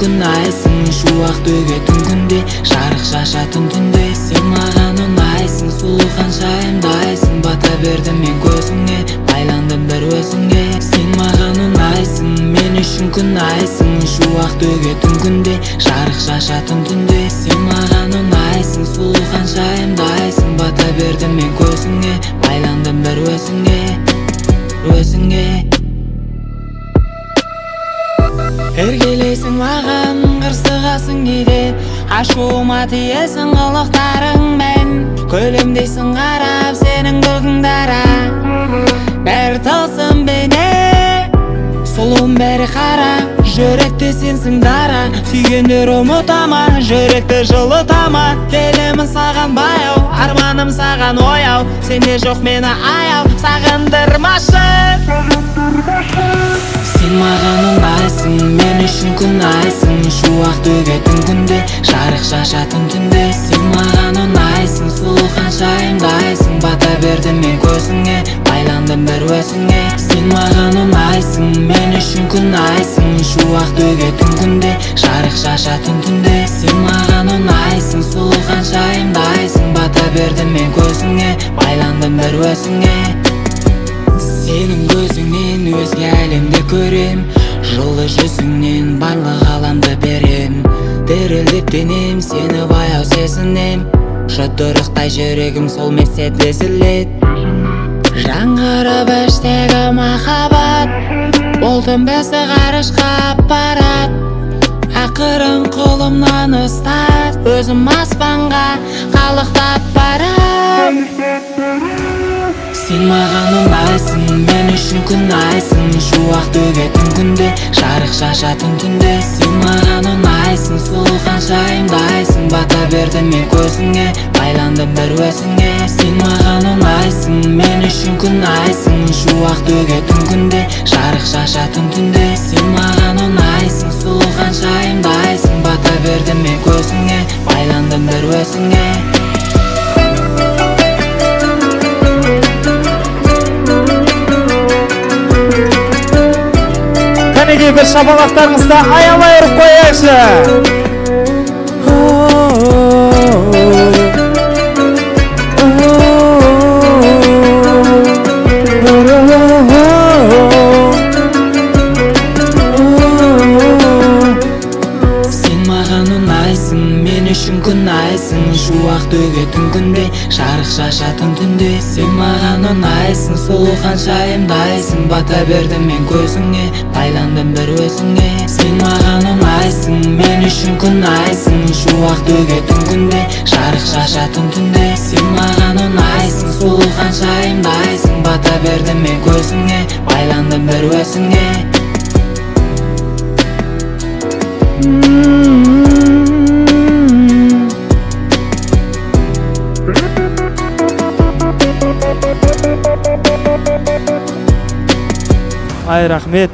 күнайсың, шуақ төгетін күнде, жарық шашатын түнде. Сен маған ұнайсың, сұлу ханшайымдайсың, бата бердім мен көзіңе, байландым бір өзіңе. Сен маған ұнайсың, мен үшін күнайсың, шуақ төгетін күнде, жарық шашатын түнде. Сен маған ұнайсың, сұлу ханшайымдайсың, бата бердім мен көзіңе, байландым бір өзіңе, өзіңе. Еркелейсің маған, қырсығасың кейде, ашуыма тиесің қылықтарыңмен. Көлемдейсің қарап сенің бүгін дара, бәрі тылсым бейне, сұлуым бәрі қара. Жүректе сенсің дара, сүйгендер ұмытама, жүректі жылытама. Келемін саған баяу, арманым саған ояу, сенде жоқ мені аяу, сағындырмашы. Сен маған ұнайсың, мен үшін күнайсың, шуақ төгетін күнде, жарық шашатын түнде. Сен маған ұнайсың, сұлу ханшайымдайсың, бата бердім мен көзіңе, байландым бір өзіңе. Сен маған ұнайсың, мен үшін күнайсың, шуақ төгетін күнде, жарық шашатын түнде. Сен маған ұнайсың, сұлу ханшайымдайсың, бата бердім мен көзіңе, байландым бір өзіңе. Сенің көзіңнен өзге әлемді көрем, жылы жүзіңнен барлық ғаламды берем. Дірілдеп денем, сені баяу сезінем, жұдырықтай жүрегім сол мезетте үзілет. Жаңғырып іштегі махаббат, болдым бізді ғарышқа апарат. Ақырын қолымнан ұстат, өзім аспанға қалықтап барам. Сен маған ұнайсың, мен үшін күнайсың, шуақ төгетін күнде, жарық шашатын түнде. Сен маған ұнайсың, сұлу ханшайымдайсың, бата бердім мен көзіңе, байландым бір өзіңе. Сен маған ұнайсың, мен үшін күнайсың, шуақ төгетін күнде, жарық шашатын түнде. Сен маған ұнайсың, сұлу ханшайымдайсың, бата бердім мен көзіңе, байландым бір өзіңе. Кәнеге бір шапалақтарыңызды аялай ұрып қояйықшы. Сен маған ұнайсың, мен үшін күнайсың, шуақ төгетін күнде, жарық шашатын түнде. Сен маған ұнайсың, сұлу ханшайымдайсың, бата бердім мен көзіңе, байландым бір өзіңе. Сен маған ұнайсың, мен үшін күнайсың, шуақ төгетін күнде, жарық шашатын түнде. Сен маған ұнайсың, сұлу ханшайымдайсың, бата бердім мен көзіңе, байландым бір өзіңе. Ай, рахмет.